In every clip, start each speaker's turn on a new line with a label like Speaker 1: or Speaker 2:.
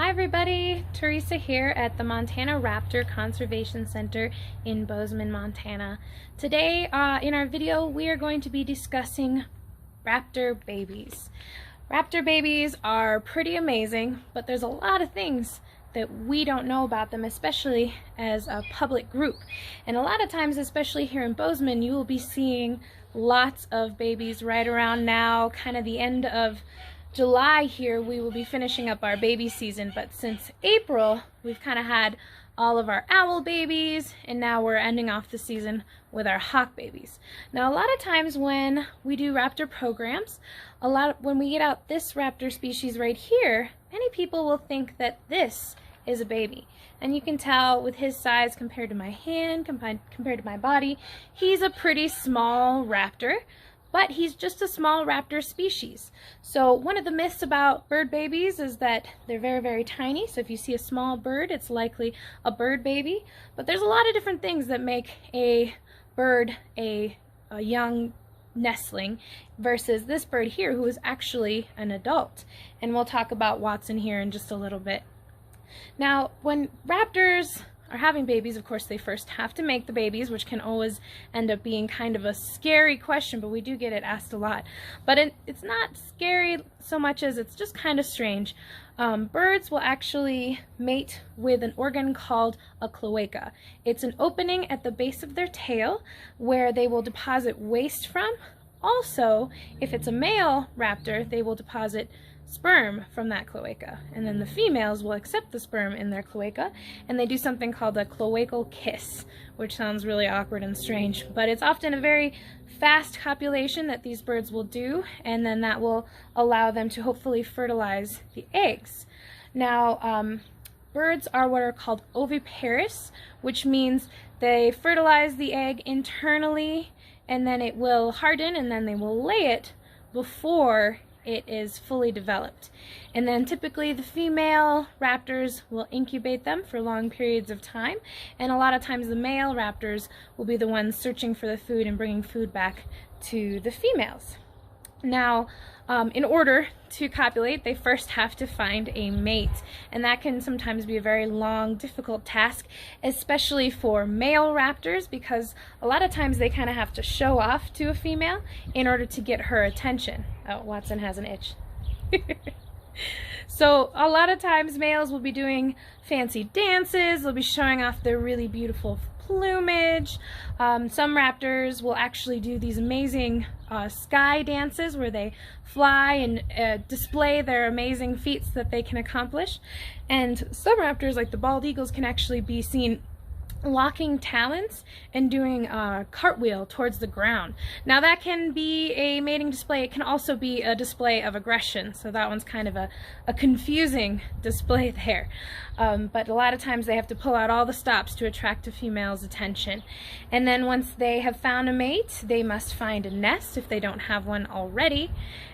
Speaker 1: Hi everybody, Teresa here at the Montana Raptor Conservation Center in Bozeman, Montana. Today in our video we are going to be discussing raptor babies. Raptor babies are pretty amazing, but there's a lot of things that we don't know about them, especially as a public group. And a lot of times, especially here in Bozeman, you will be seeing lots of babies right around now, kind of the end of July here. We will be finishing up our baby season, but since April we've kind of had all of our owl babies, and now we're ending off the season with our hawk babies. Now a lot of times when we do raptor programs, when we get out this raptor species right here, many people will think that this is a baby. And you can tell with his size compared to my hand, compared to my body, he's a pretty small raptor. But he's just a small raptor species. So one of the myths about bird babies is that they're very, very tiny. So if you see a small bird, it's likely a bird baby. But there's a lot of different things that make a bird a young nestling versus this bird here, who is actually an adult. And we'll talk about Watson here in just a little bit. Now, when raptors are having babies, of course they first have to make the babies, which can always end up being kind of a scary question, but we do get it asked a lot. But it's not scary so much as it's just kind of strange. Birds will actually mate with an organ called a cloaca. It's an opening at the base of their tail where they will deposit waste from. Also, if it's a male raptor, they will deposit sperm from that cloaca, and then the females will accept the sperm in their cloaca, and they do something called a cloacal kiss, which sounds really awkward and strange, but it's often a very fast copulation that these birds will do, and then that will allow them to hopefully fertilize the eggs. Now, birds are what are called oviparous, which means they fertilize the egg internally, and then it will harden, and then they will lay it before it is fully developed. And then typically the female raptors will incubate them for long periods of time, and a lot of times the male raptors will be the ones searching for the food and bringing food back to the females. Now, in order to copulate, they first have to find a mate, and that can sometimes be a very long, difficult task, especially for male raptors, because a lot of times they kind of have to show off to a female in order to get her attention. Oh, Watson has an itch. So a lot of times males will be doing fancy dances, they'll be showing off their really beautiful plumage. Some raptors will actually do these amazing sky dances where they fly and display their amazing feats that they can accomplish. And some raptors, like the bald eagles, can actually be seen locking talons and doing a cartwheel towards the ground. Now that can be a mating display. It can also be a display of aggression, so that one's kind of a confusing display there. But a lot of times they have to pull out all the stops to attract a female's attention. And then once they have found a mate, they must find a nest if they don't have one already,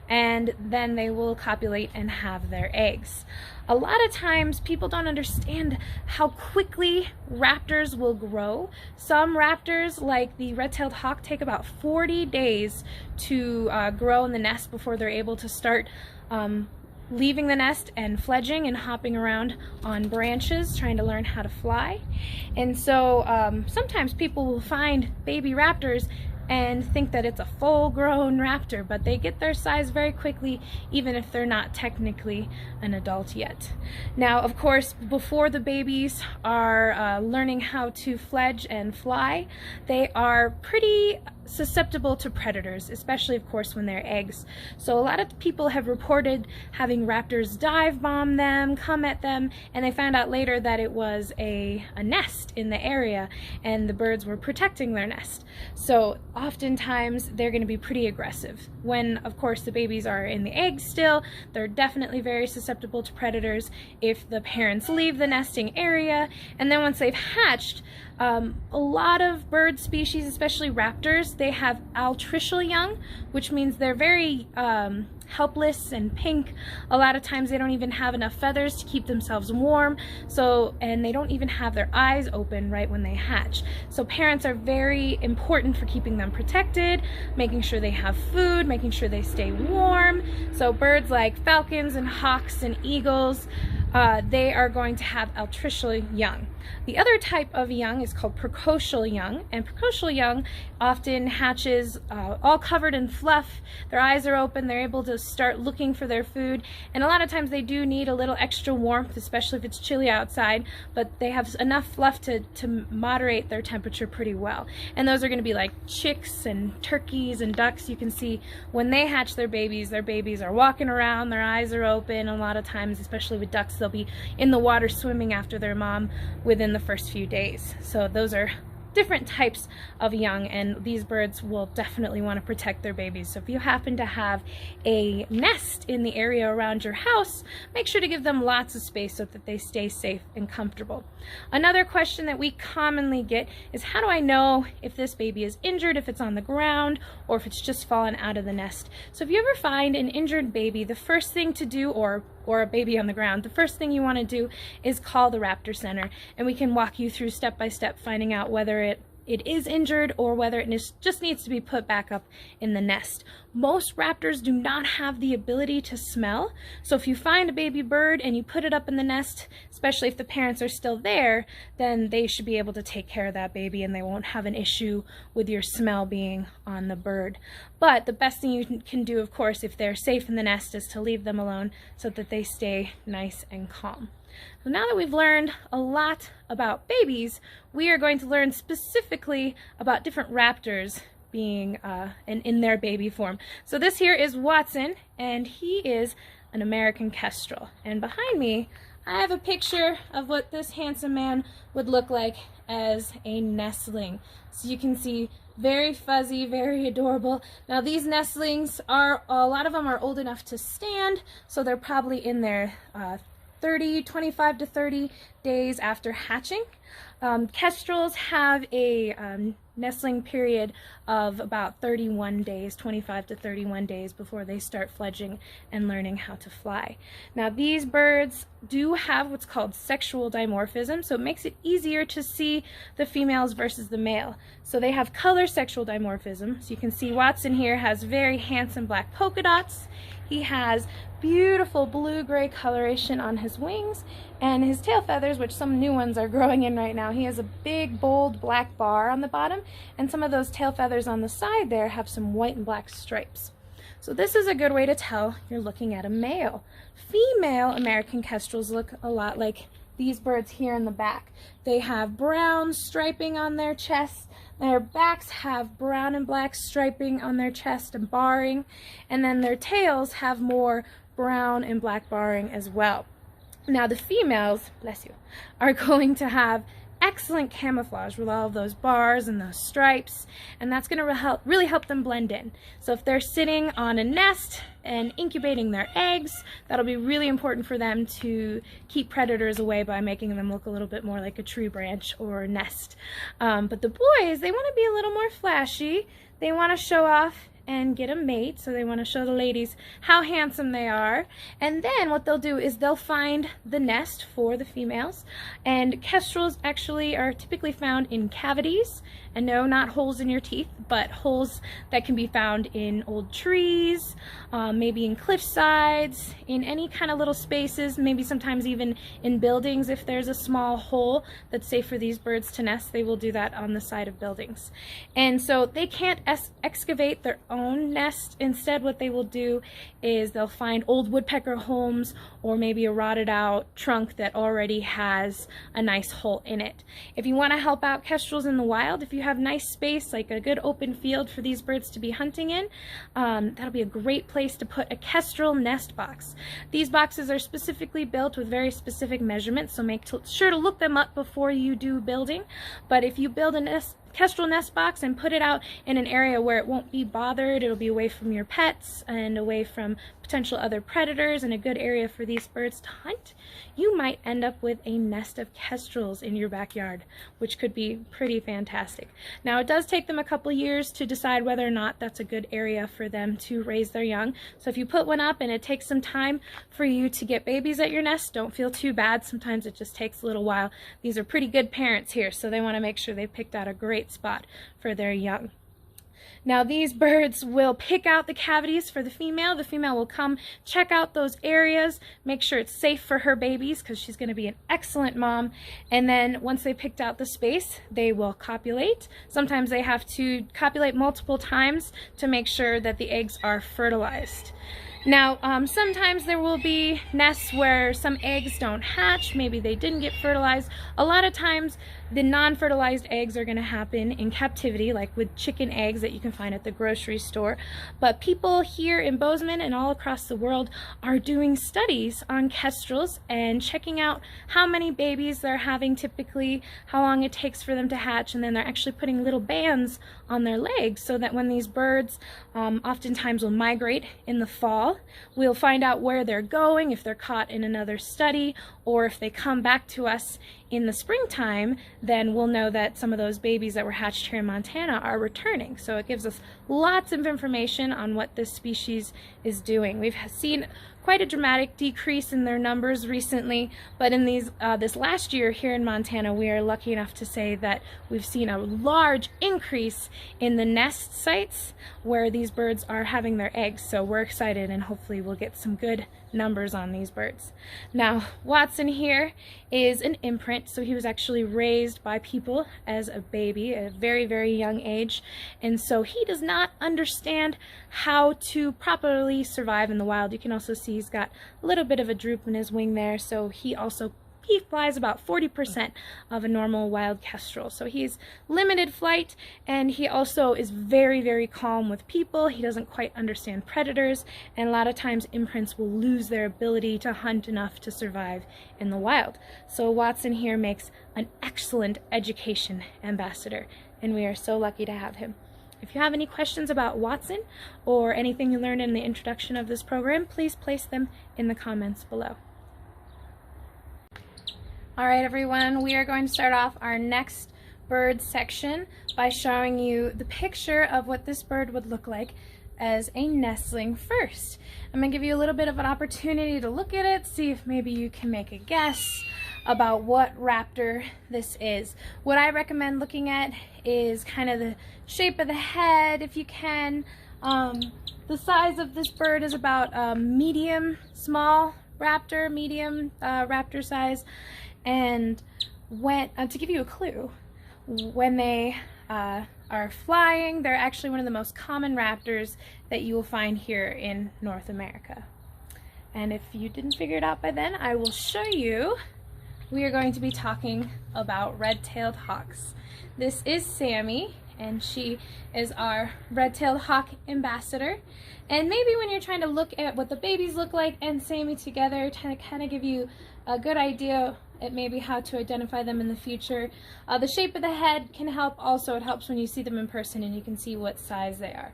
Speaker 1: and then they will copulate and have their eggs. A lot of times people don't understand how quickly raptors will grow. Some raptors, like the red-tailed hawk, take about 40 days to grow in the nest before they're able to start leaving the nest and fledging and hopping around on branches trying to learn how to fly. And so sometimes people will find baby raptors and think that it's a full-grown raptor, but they get their size very quickly even if they're not technically an adult yet. Now, of course, before the babies are learning how to fledge and fly, they are pretty susceptible to predators, especially of course when they're eggs. So a lot of people have reported having raptors dive bomb them, come at them, and they found out later that it was a nest in the area and the birds were protecting their nest. So oftentimes they're going to be pretty aggressive. When of course the babies are in the eggs still, they're definitely very susceptible to predators if the parents leave the nesting area. And then once they've hatched, a lot of bird species, especially raptors, they have altricial young, which means they're very helpless and pink. A lot of times they don't even have enough feathers to keep themselves warm, and they don't even have their eyes open right when they hatch. So parents are very important for keeping them protected, making sure they have food, making sure they stay warm. So birds like falcons and hawks and eagles they are going to have altricial young. The other type of young is called precocial young, and precocial young often hatches all covered in fluff. Their eyes are open, they're able to start looking for their food, and a lot of times they do need a little extra warmth, especially if it's chilly outside, but they have enough fluff to moderate their temperature pretty well. And those are going to be like chicks and turkeys and ducks. You can see when they hatch their babies are walking around, their eyes are open. A lot of times, especially with ducks, they'll be in the water swimming after their mom within the first few days. So those are different types of young, and these birds will definitely want to protect their babies. So if you happen to have a nest in the area around your house, make sure to give them lots of space so that they stay safe and comfortable. Another question that we commonly get is, how do I know if this baby is injured, if it's on the ground, or if it's just fallen out of the nest? So if you ever find an injured baby, the first thing to do, or a baby on the ground, the first thing you want to do is call the Raptor Center, and we can walk you through step by step finding out whether it is injured or whether it just needs to be put back up in the nest. Most raptors do not have the ability to smell, so if you find a baby bird and you put it up in the nest, especially if the parents are still there, then they should be able to take care of that baby and they won't have an issue with your smell being on the bird. But the best thing you can do, of course, if they're safe in the nest, is to leave them alone so that they stay nice and calm. So now that we've learned a lot about babies, we are going to learn specifically about different raptors being in their baby form. So this here is Watson, and he is an American kestrel. And behind me, I have a picture of what this handsome man would look like as a nestling. So you can see, very fuzzy, very adorable. Now these nestlings are, a lot of them are old enough to stand, so they're probably in their 25 to 30 days after hatching. Kestrels have a nestling period of about 31 days, 25 to 31 days before they start fledging and learning how to fly. Now these birds do have what's called sexual dimorphism, so it makes it easier to see the females versus the male. So they have color sexual dimorphism. So you can see Watson here has very handsome black polka dots. He has beautiful blue-gray coloration on his wings, and his tail feathers, which some new ones are growing in right now, he has a big bold black bar on the bottom, and some of those tail feathers on the side there have some white and black stripes. So this is a good way to tell you're looking at a male. Female American kestrels look a lot like these birds here in the back. They have brown striping on their chests. Their backs have brown and black striping on their chest and barring, and then their tails have more brown and black barring as well. Now the females, bless you, are going to have excellent camouflage with all of those bars and those stripes, and that's going to really help them blend in. So if they're sitting on a nest and incubating their eggs, that'll be really important for them to keep predators away by making them look a little bit more like a tree branch or a nest. But the boys, they want to be a little more flashy. They want to show off and get a mate, so they want to show the ladies how handsome they are. And then what they'll do is they'll find the nest for the females, and kestrels actually are typically found in cavities, and no, not holes in your teeth, but holes that can be found in old trees, maybe in cliff sides, in any kind of little spaces, maybe sometimes even in buildings. If there's a small hole that's safe for these birds to nest, they will do that on the side of buildings. And so they can't excavate their own nest. Instead, what they will do is they'll find old woodpecker homes or maybe a rotted out trunk that already has a nice hole in it. If you want to help out kestrels in the wild, if you have nice space, like a good open field for these birds to be hunting in, that'll be a great place to put a kestrel nest box. These boxes are specifically built with very specific measurements, so make sure to look them up before you do building. But if you build a kestrel nest box and put it out in an area where it won't be bothered, it'll be away from your pets and away from potential other predators, and a good area for these birds to hunt, you might end up with a nest of kestrels in your backyard, which could be pretty fantastic. Now it does take them a couple years to decide whether or not that's a good area for them to raise their young. So if you put one up and it takes some time for you to get babies at your nest, don't feel too bad. Sometimes it just takes a little while. These are pretty good parents here, so they want to make sure they picked out a great spot for their young. Now these birds will pick out the cavities for the female. The female will come check out those areas, make sure it's safe for her babies because she's going to be an excellent mom. And then once they picked out the space, they will copulate. Sometimes they have to copulate multiple times to make sure that the eggs are fertilized. Now, sometimes there will be nests where some eggs don't hatch, maybe they didn't get fertilized. A lot of times the non-fertilized eggs are going to happen in captivity, like with chicken eggs that you can find at the grocery store. But people here in Bozeman and all across the world are doing studies on kestrels and checking out how many babies they're having typically, how long it takes for them to hatch, and then they're actually putting little bands on their legs so that when these birds oftentimes will migrate in the fall, we'll find out where they're going, if they're caught in another study, or if they come back to us in the springtime, then we'll know that some of those babies that were hatched here in Montana are returning. So it gives us lots of information on what this species is doing. We've seen quite a dramatic decrease in their numbers recently, but in this last year here in Montana, we are lucky enough to say that we've seen a large increase in the nest sites where these birds are having their eggs. So we're excited, and hopefully we'll get some good numbers on these birds. Now, Watson here is an imprint, so he was actually raised by people as a baby at a very, very young age, and so he does not understand how to properly survive in the wild. You can also see he's got a little bit of a droop in his wing there, so he flies about 40% of a normal wild kestrel. So he's limited flight, and he also is very, very calm with people. He doesn't quite understand predators, and a lot of times imprints will lose their ability to hunt enough to survive in the wild. So Watson here makes an excellent education ambassador, and we are so lucky to have him. If you have any questions about Watson or anything you learned in the introduction of this program, please place them in the comments below. Alright everyone, we are going to start off our next bird section by showing you the picture of what this bird would look like as a nestling first. I'm going to give you a little bit of an opportunity to look at it, see if maybe you can make a guess about what raptor this is. What I recommend looking at is kind of the shape of the head, if you can. The size of this bird is about medium, small raptor, medium raptor size. And to give you a clue, when they are flying, they're actually one of the most common raptors that you will find here in North America. And if you didn't figure it out by then, I will show you. We are going to be talking about red-tailed hawks. This is Sammy, and she is our red-tailed hawk ambassador. And maybe when you're trying to look at what the babies look like and Sammy together, to kind of give you a good idea at maybe how to identify them in the future. The shape of the head can help. Also, it helps when you see them in person and you can see what size they are.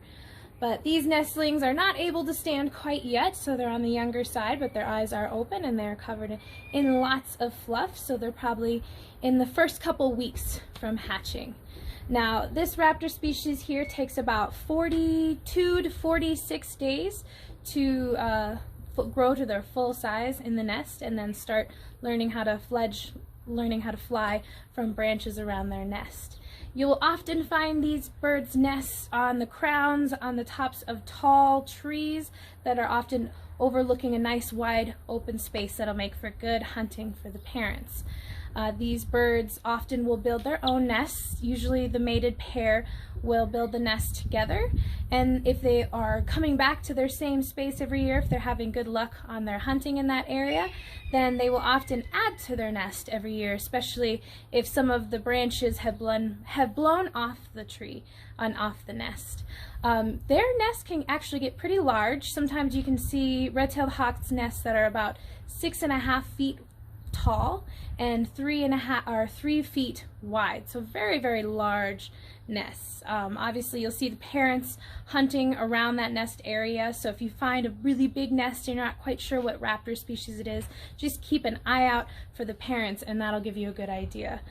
Speaker 1: But these nestlings are not able to stand quite yet, so they're on the younger side, but their eyes are open and they're covered in lots of fluff, so they're probably in the first couple weeks from hatching. Now, this raptor species here takes about 42 to 46 days to grow to their full size in the nest and then start learning how to fly from branches around their nest. You will often find these birds' nests on the crowns, on the tops of tall trees that are often overlooking a nice wide open space that'll make for good hunting for the parents. These birds often will build their own nests. Usually the mated pair will build the nest together, and if they are coming back to their same space every year, if they're having good luck on their hunting in that area, then they will often add to their nest every year, especially if some of the branches have blown off the tree and off the nest. Their nest can actually get pretty large. Sometimes you can see red-tailed hawks' nests that are about 6.5 feet tall and 3 feet wide, so very, very large nests. Obviously you'll see the parents hunting around that nest area, so if you find a really big nest and you're not quite sure what raptor species it is, just keep an eye out for the parents and that'll give you a good idea.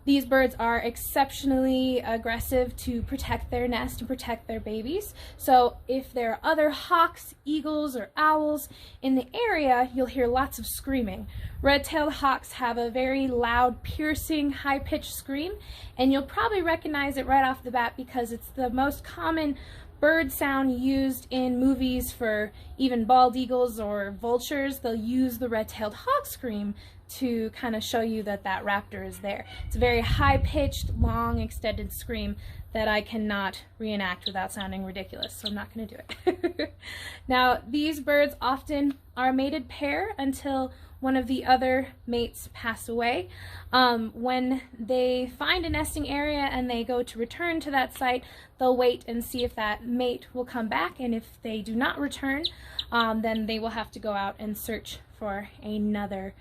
Speaker 1: These birds are exceptionally aggressive to protect their nest and protect their babies. So if there are other hawks, eagles, or owls in the area, you'll hear lots of screaming. Red-tailed hawks have a very loud, piercing, high-pitched scream, and you'll probably recognize it right off the bat because it's the most common bird sound used in movies for even bald eagles or vultures. They'll use the red-tailed hawk scream to kind of show you that that raptor is there. It's a very high-pitched, long, extended scream that I cannot reenact without sounding ridiculous, so I'm not going to do it. Now, these birds often are a mated pair until one of the other mates pass away. When they find a nesting area and they go to return to that site, they'll wait and see if that mate will come back, and if they do not return, then they will have to go out and search for another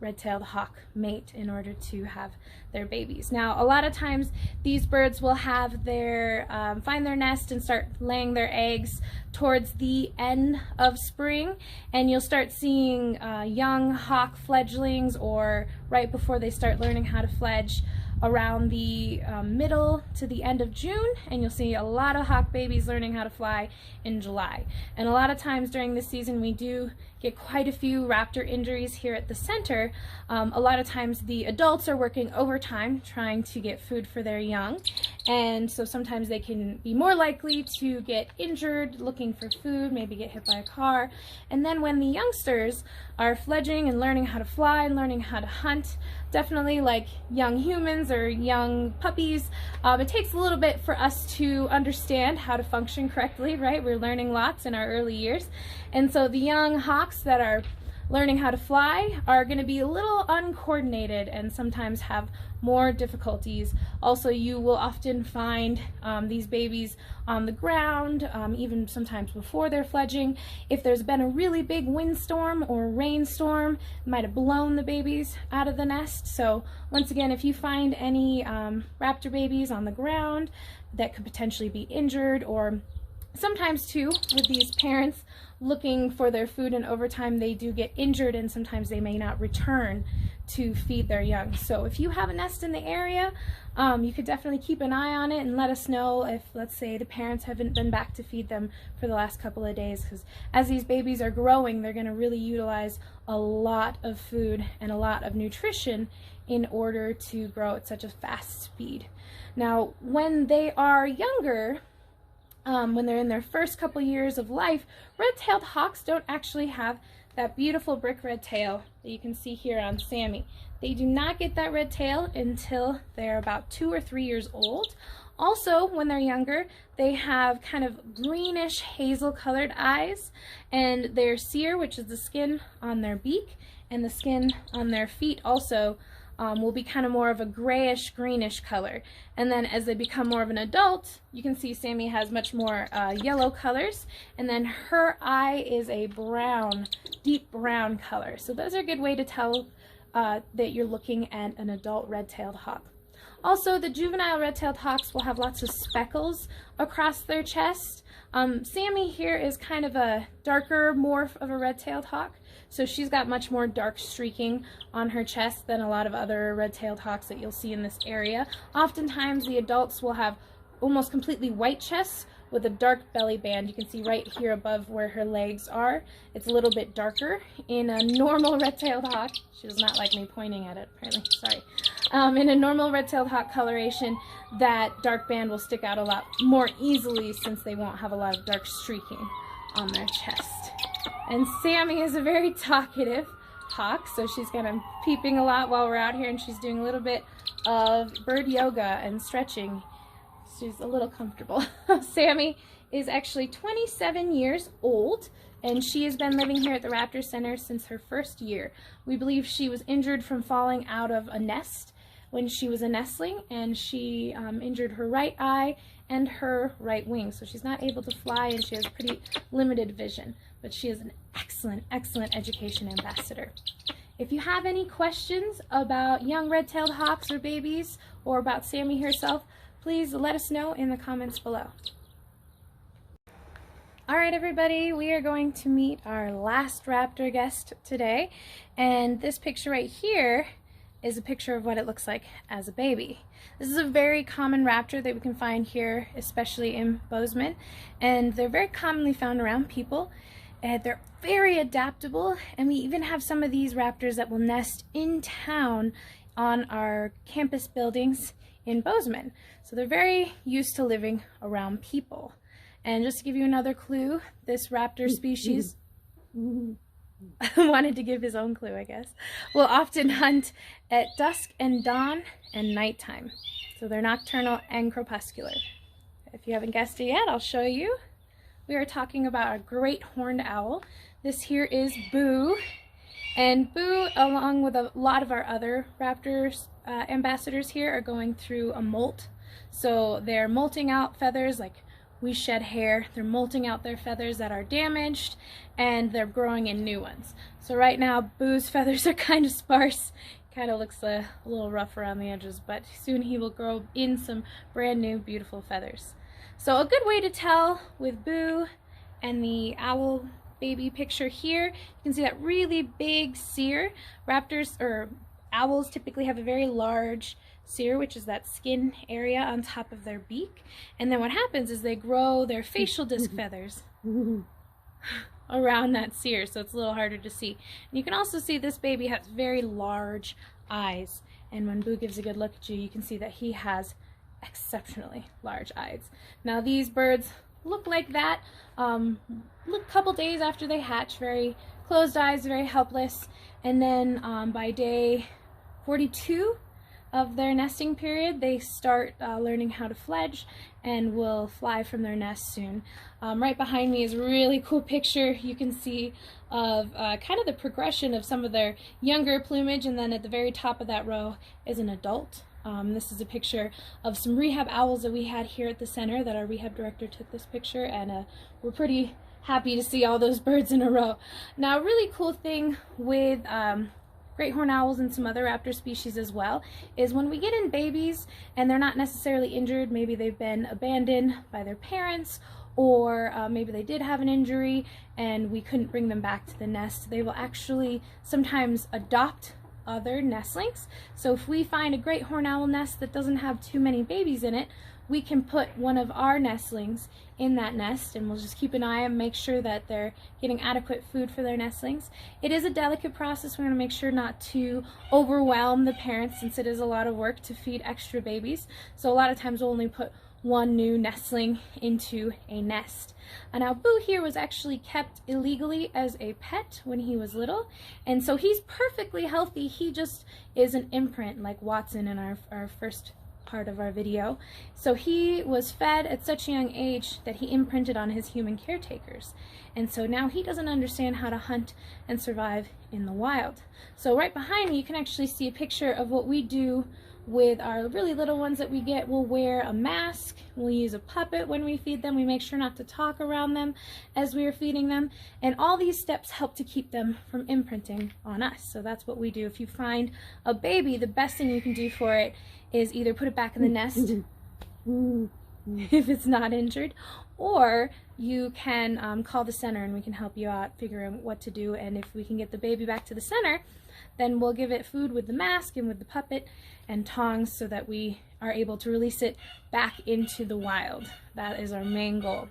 Speaker 1: red-tailed hawk mate in order to have their babies. Now, a lot of times these birds will have their find their nest and start laying their eggs towards the end of spring, and you'll start seeing young hawk fledglings, or right before they start learning how to fledge, around the middle to the end of June, and you'll see a lot of hawk babies learning how to fly in July. And a lot of times during this season we do get quite a few raptor injuries here at the center. A lot of times the adults are working overtime trying to get food for their young, and so sometimes they can be more likely to get injured looking for food, maybe get hit by a car. And then when the youngsters are fledging and learning how to fly and learning how to hunt, definitely like young humans or young puppies, it takes a little bit for us to understand how to function correctly, right? We're learning lots in our early years. And so the young hawks that are learning how to fly are going to be a little uncoordinated and sometimes have more difficulties. Also, you will often find these babies on the ground, even sometimes before they're fledging. If there's been a really big windstorm or rainstorm, it might have blown the babies out of the nest. So once again, if you find any raptor babies on the ground that could potentially be injured, or sometimes too, with these parents looking for their food in overtime, they do get injured and sometimes they may not return to feed their young. So if you have a nest in the area, you could definitely keep an eye on it and let us know if, let's say, the parents haven't been back to feed them for the last couple of days, because as these babies are growing, they're going to really utilize a lot of food and a lot of nutrition in order to grow at such a fast speed. Now, when they are younger, when they're in their first couple years of life, red-tailed hawks don't actually have that beautiful brick red tail that you can see here on Sammy. They do not get that red tail until they're about 2 or 3 years old. Also, when they're younger, they have kind of greenish hazel colored eyes, and their cere, which is the skin on their beak, and the skin on their feet also will be kind of more of a grayish greenish color. And then as they become more of an adult, you can see Sammy has much more yellow colors, and then her eye is a brown, deep brown color. So those are a good way to tell that you're looking at an adult red-tailed hawk. Also, the juvenile red-tailed hawks will have lots of speckles across their chest. Sammy here is kind of a darker morph of a red-tailed hawk, so she's got much more dark streaking on her chest than a lot of other red-tailed hawks that you'll see in this area. Oftentimes the adults will have almost completely white chests with a dark belly band. You can see right here above where her legs are. It's a little bit darker. In a normal red-tailed hawk, she does not like me pointing at it, apparently, sorry. In a normal red-tailed hawk coloration, that dark band will stick out a lot more easily since they won't have a lot of dark streaking on their chest. And Sammy is a very talkative hawk, so she's kind of peeping a lot while we're out here, and she's doing a little bit of bird yoga and stretching. She's a little comfortable. Sammy is actually 27 years old, and she has been living here at the Raptor Center since her first year. We believe she was injured from falling out of a nest when she was a nestling, and she injured her right eye and her right wing, so she's not able to fly, and she has pretty limited vision, but she is an excellent, excellent education ambassador. If you have any questions about young red-tailed hawks or babies, or about Sammy herself, please let us know in the comments below. Alright everybody, we are going to meet our last raptor guest today, and this picture right here is a picture of what it looks like as a baby. This is a very common raptor that we can find here, especially in Bozeman, and they're very commonly found around people. And they're very adaptable, and we even have some of these raptors that will nest in town on our campus buildings in Bozeman. So they're very used to living around people. And just to give you another clue, this raptor species wanted to give his own clue, I guess, will often hunt at dusk and dawn and nighttime. So they're nocturnal and crepuscular. If you haven't guessed it yet, I'll show you. We are talking about a great horned owl. This here is Boo. And Boo, along with a lot of our other raptors ambassadors here, are going through a molt. So they're molting out feathers like we shed hair. They're molting out their feathers that are damaged, and they're growing in new ones. So right now Boo's feathers are kind of sparse. Kind of looks a little rough around the edges, but soon he will grow in some brand new beautiful feathers. So a good way to tell with Boo and the owl baby picture here, you can see that really big cere. Raptors or owls typically have a very large cere, which is that skin area on top of their beak. And then what happens is they grow their facial disc feathers around that cere, so it's a little harder to see. And you can also see this baby has very large eyes. And when Boo gives a good look at you, you can see that he has exceptionally large eyes. Now these birds look like that look a couple days after they hatch, very closed eyes, very helpless, and then by day 42 of their nesting period they start learning how to fledge and will fly from their nest soon. Right behind me is a really cool picture you can see of kind of the progression of some of their younger plumage, and then at the very top of that row is an adult. This is a picture of some rehab owls that we had here at the center that our rehab director took this picture, and we're pretty happy to see all those birds in a row. Now a really cool thing with great horned owls and some other raptor species as well is when we get in babies and they're not necessarily injured, maybe they've been abandoned by their parents, or maybe they did have an injury and we couldn't bring them back to the nest, they will actually sometimes adopt other nestlings. So if we find a great horned owl nest that doesn't have too many babies in it, we can put one of our nestlings in that nest, and we'll just keep an eye and make sure that they're getting adequate food for their nestlings. It is a delicate process. We want to make sure not to overwhelm the parents, since it is a lot of work to feed extra babies. So a lot of times we'll only put one new nestling into a nest. And now Boo here was actually kept illegally as a pet when he was little, and so he's perfectly healthy. He just is an imprint like Watson in our first part of our video. So he was fed at such a young age that he imprinted on his human caretakers, and so now he doesn't understand how to hunt and survive in the wild. So right behind me you can actually see a picture of what we do with our really little ones that we get. We'll wear a mask, we'll use a puppet when we feed them, we make sure not to talk around them as we are feeding them, and all these steps help to keep them from imprinting on us. So that's what we do. If you find a baby, the best thing you can do for it is either put it back in the nest if it's not injured, or you can call the center and we can help you out figuring what to do. And if we can get the baby back to the center, then we'll give it food with the mask and with the puppet and tongs so that we are able to release it back into the wild. That is our main goal.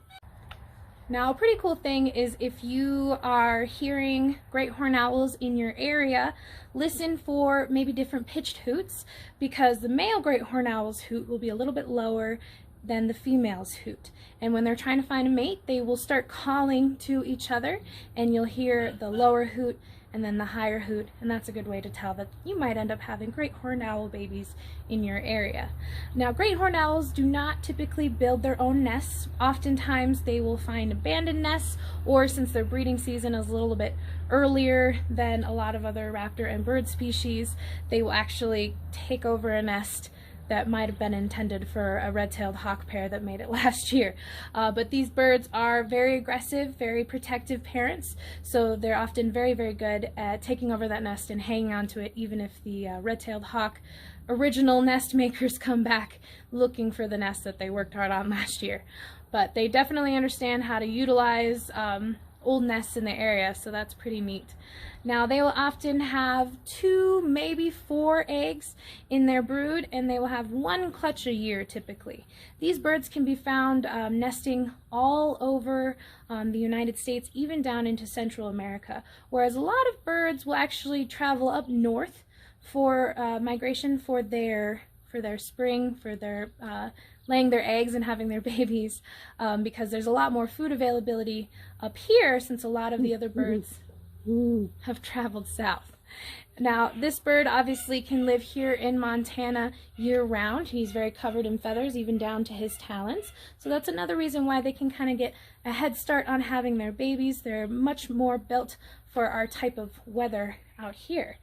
Speaker 1: Now, a pretty cool thing is if you are hearing great horned owls in your area, listen for maybe different pitched hoots, because the male great horned owl's hoot will be a little bit lower than the female's hoot. And when they're trying to find a mate, they will start calling to each other, and you'll hear the lower hoot and then the higher hoot, and that's a good way to tell that you might end up having great horned owl babies in your area. Now, great horned owls do not typically build their own nests. Oftentimes they will find abandoned nests, or since their breeding season is a little bit earlier than a lot of other raptor and bird species, they will actually take over a nest that might have been intended for a red-tailed hawk pair that made it last year. But these birds are very aggressive, very protective parents, so they're often very, very good at taking over that nest and hanging on to it, even if the red-tailed hawk original nest makers come back looking for the nest that they worked hard on last year. But they definitely understand how to utilize old nests in the area, so that's pretty neat. Now they will often have 2, maybe 4 eggs in their brood, and they will have 1 clutch a year typically. These birds can be found nesting all over the United States, even down into Central America, whereas a lot of birds will actually travel up north for migration for their spring, for their laying their eggs and having their babies, because there's a lot more food availability up here since a lot of the other birds have traveled south. Now, this bird obviously can live here in Montana year-round. He's very covered in feathers, even down to his talons. So that's another reason why they can kind of get a head start on having their babies. They're much more built for our type of weather out here.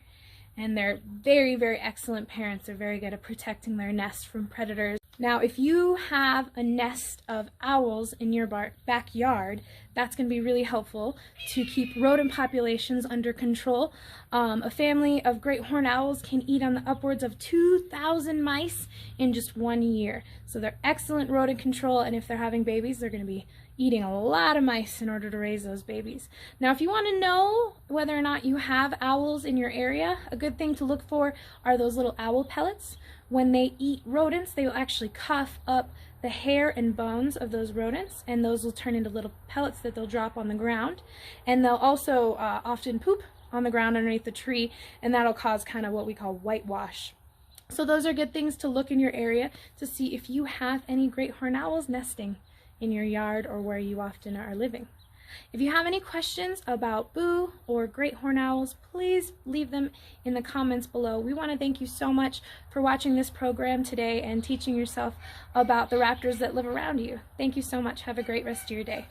Speaker 1: And they're very, very excellent parents. They're very good at protecting their nest from predators. Now, if you have a nest of owls in your backyard, that's going to be really helpful to keep rodent populations under control. A family of great horned owls can eat on the upwards of 2,000 mice in just 1 year. So they're excellent rodent control, and if they're having babies, they're going to be eating a lot of mice in order to raise those babies. Now, if you want to know whether or not you have owls in your area, a good thing to look for are those little owl pellets. When they eat rodents, they will actually cough up the hair and bones of those rodents, and those will turn into little pellets that they'll drop on the ground. And they'll also often poop on the ground underneath the tree, and that'll cause kind of what we call whitewash. So those are good things to look in your area to see if you have any great horned owls nesting in your yard or where you often are living. If you have any questions about Boo or great horned owls, please leave them in the comments below. We want to thank you so much for watching this program today and teaching yourself about the raptors that live around you. Thank you so much. Have a great rest of your day.